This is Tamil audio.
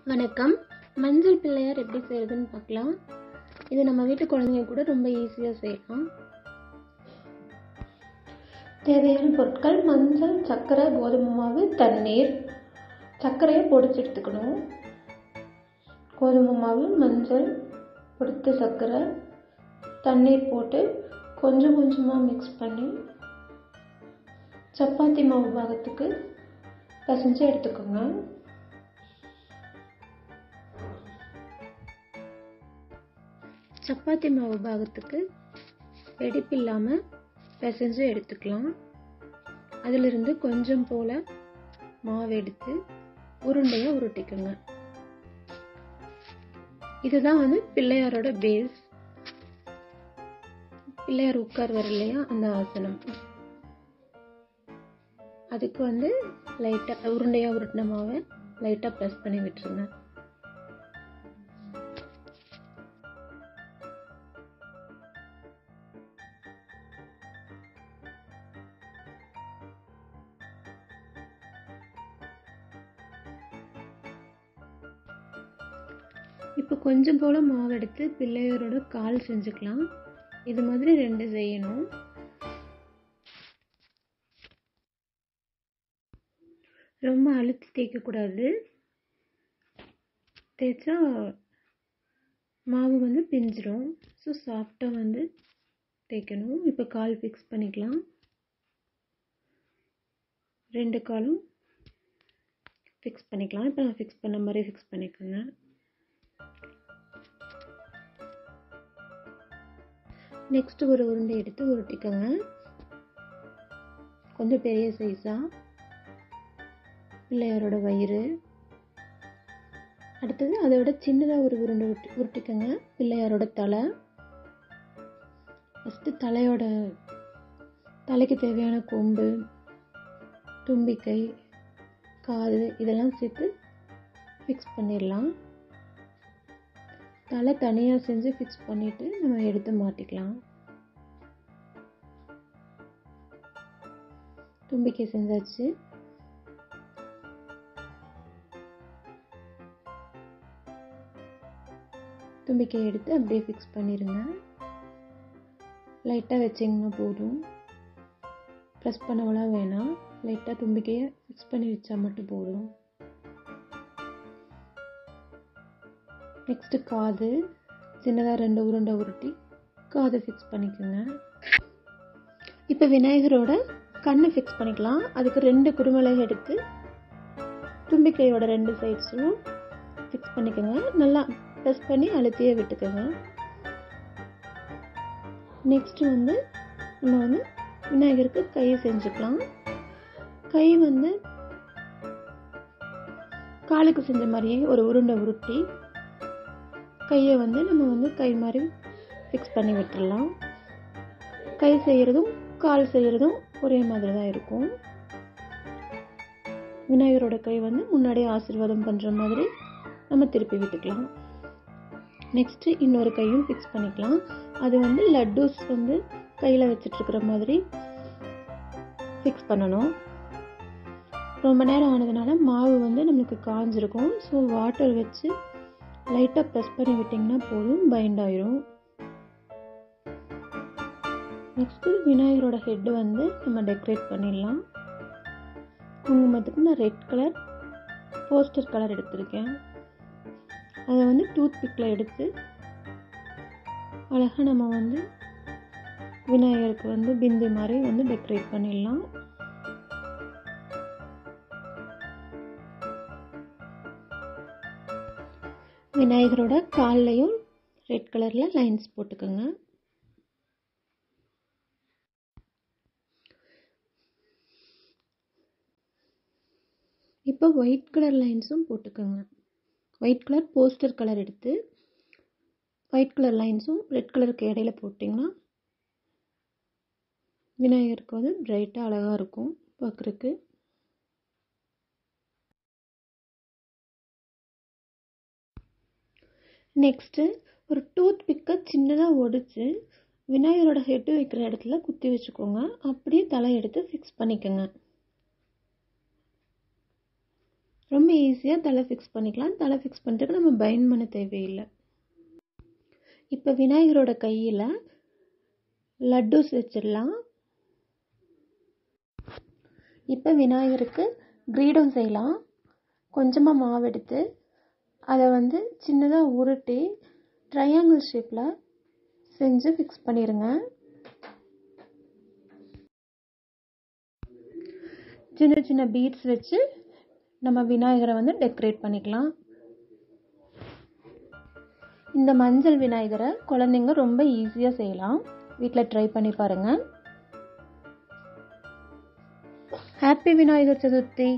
வணக்கம். மஞ்சள் பிள்ளையார் எப்படி செய்யறதுன்னு பார்க்கலாம். இது நம்ம வீட்டு குழந்தைங்க கூட ரொம்ப ஈஸியாக செய்யலாம். தேவையான பொருட்கள்: மஞ்சள், சர்க்கரை, கோதுமை மாவு, தண்ணீர். சர்க்கரையை பொடிச்சு எடுத்துக்கணும். கோதுமை மாவு, மஞ்சள், பொடித்த சர்க்கரை, தண்ணீர் போட்டு கொஞ்சம் கொஞ்சமாக மிக்ஸ் பண்ணி சப்பாத்தி மாவு பாகத்துக்கு பிசைஞ்சு எடுத்துக்கோங்க. சப்பாத்தி மாவு பாகத்துக்கு வெடிப்பு இல்லாமல் பிசைஞ்சு எடுத்துக்கலாம். அதிலிருந்து கொஞ்சம் போல் மாவு எடுத்து உருண்டையாக உருட்டிக்கோங்க. இதுதான் பிள்ளையாரோட பேஸ். பிள்ளையார் உட்கார்வார் இல்லையா, அந்த ஆசனம். அதுக்கு லைட்டாக உருண்டையாக உருட்டின மாவை லைட்டாக ப்ரெஸ் பண்ணி விட்டுருங்க. இப்போ கொஞ்சம் போல் மாவு எடுத்து பிள்ளையாரோட கால் செஞ்சுக்கலாம். இது மாதிரி 2 செய்யணும். ரொம்ப அழுத்தி தேய்க்கக்கூடாது. தேய்ச்சா மாவு பிஞ்சிடும். ஸோ சாஃப்டாக தேய்க்கணும். இப்போ கால் ஃபிக்ஸ் பண்ணிக்கலாம். 2 காலும் ஃபிக்ஸ் பண்ணிக்கலாம். இப்போ நான் ஃபிக்ஸ் பண்ண மாதிரி ஃபிக்ஸ் பண்ணிக்கோங்க. நெக்ஸ்ட் ஒரு உருண்டை எடுத்து உருட்டிக்கோங்க. கொஞ்சம் பெரிய சைஸாக. பிள்ளையாரோட வயிறு. அடுத்தது அதை விட சின்னதாக ஒரு உருண்டை உருட்டிக்கோங்க. பிள்ளையாரோட தலை. ஃபஸ்ட்டு தலைக்கு தேவையான கொம்பு, தும்பிக்கை, காது இதெல்லாம் சேர்த்து ஃபிக்ஸ் பண்ணிடலாம். தலை தனியாக செஞ்சு ஃபிக்ஸ் பண்ணிவிட்டு நம்ம எடுத்து மாட்டிக்கலாம். தும்பிக்கை செஞ்சாச்சு. தும்பிக்கை எடுத்து அப்படியே ஃபிக்ஸ் பண்ணிடுங்க. லைட்டாக வச்சிங்கன்னா போதும். ப்ரெஸ் பண்ணவெல்லாம் வேணாம். லைட்டாக தும்பிக்கையை ஃபிக்ஸ் பண்ணி வச்சா மட்டும் போதும். நெக்ஸ்ட்டு காது. சின்னதாக 2 உருண்டை உருட்டி காதை ஃபிக்ஸ் பண்ணிக்கோங்க. இப்போ விநாயகரோட கண்ணை ஃபிக்ஸ் பண்ணிக்கலாம். அதுக்கு 2 குருமிளகு எடுத்து தும்பிக்கையோட 2 சைட்ஸும் ஃபிக்ஸ் பண்ணிக்கோங்க. நல்லா ப்ரெஸ் பண்ணி அழுத்தியே விட்டுக்கோங்க. நெக்ஸ்ட்டு நம்ம விநாயகருக்கு கை செஞ்சுக்கலாம். கை காலுக்கு செஞ்ச மாதிரியே ஒரு உருண்டை உருட்டி கையை நம்ம கை மாதிரி ஃபிக்ஸ் பண்ணி விட்டுடலாம். கை செய்கிறதும் கால் செய்கிறதும் ஒரே மாதிரி தான் இருக்கும். விநாயகரோட கை முன்னாடியே ஆசீர்வாதம் பண்ணுற மாதிரி நம்ம திருப்பி விட்டுக்கலாம். நெக்ஸ்ட்டு இன்னொரு கையும் ஃபிக்ஸ் பண்ணிக்கலாம். அது லட்டூஸ் கையில் வச்சிட்ருக்கிற மாதிரி ஃபிக்ஸ் பண்ணணும். ரொம்ப நேரம் ஆனதுனால மாவு நம்மளுக்கு காஞ்சிருக்கும். ஸோ வாட்டர் வச்சு லைட்டாக ப்ரெஸ் பண்ணி விட்டிங்கன்னா போதும், பைண்ட் ஆயிரும். நெக்ஸ்ட்டு விநாயகரோட ஹெட்டு நம்ம டெக்கரேட் பண்ணிடலாம். குங்குமத்துக்கு நான் ரெட் கலர் போஸ்டர் கலர் எடுத்திருக்கேன். அதை டூத் பிக்கில் எடுத்து அழகாக நம்ம விநாயகருக்கு பிந்தி மாதிரி டெக்கரேட் பண்ணிடலாம். விநாயகரோட கால்லையும் ரெட் கலரில் லைன்ஸ் போட்டுக்கோங்க. இப்போ ஒயிட் கலர் லைன்ஸும் போட்டுக்கோங்க. ஒயிட் கலர் போஸ்டர் கலர் எடுத்து ஒயிட் கலர் லைன்ஸும் ரெட் கலருக்கு இடையில போட்டிங்கன்னா விநாயகருக்கு பிரைட்டாக அழகாக இருக்கும் பார்க்குறக்கு. நெக்ஸ்ட்டு ஒரு டூத் பிக்கை சின்னதாக ஒடிச்சு விநாயகரோட ஹெட்டு வைக்கிற இடத்துல குத்தி வச்சுக்கோங்க. அப்படியே தலை எடுத்து ஃபிக்ஸ் பண்ணிக்கோங்க. ரொம்ப ஈஸியாக தலை ஃபிக்ஸ் பண்ணிக்கலாம். தலை ஃபிக்ஸ் பண்ணுறதுக்கு நம்ம பைண்ட் பண்ண தேவையில்லை. இப்போ விநாயகரோட கையில் லட்டூஸ் வச்சிடலாம். இப்போ விநாயகருக்கு கிரீடம் செய்யலாம். கொஞ்சமாக மாவு எடுத்து அதை சின்னதாக உருட்டி ட்ரையாங்கிள் ஷேப்பில் செஞ்சு ஃபிக்ஸ் பண்ணிடுங்க. சின்ன சின்ன பீட்ஸ் வச்சு நம்ம விநாயகரை டெக்கரேட் பண்ணிக்கலாம். இந்த மஞ்சள் விநாயகரை குழந்தைங்க ரொம்ப ஈஸியாக செய்யலாம். வீட்டில் ட்ரை பண்ணி பாருங்கள். ஹாப்பி விநாயகர் சதுர்த்தி.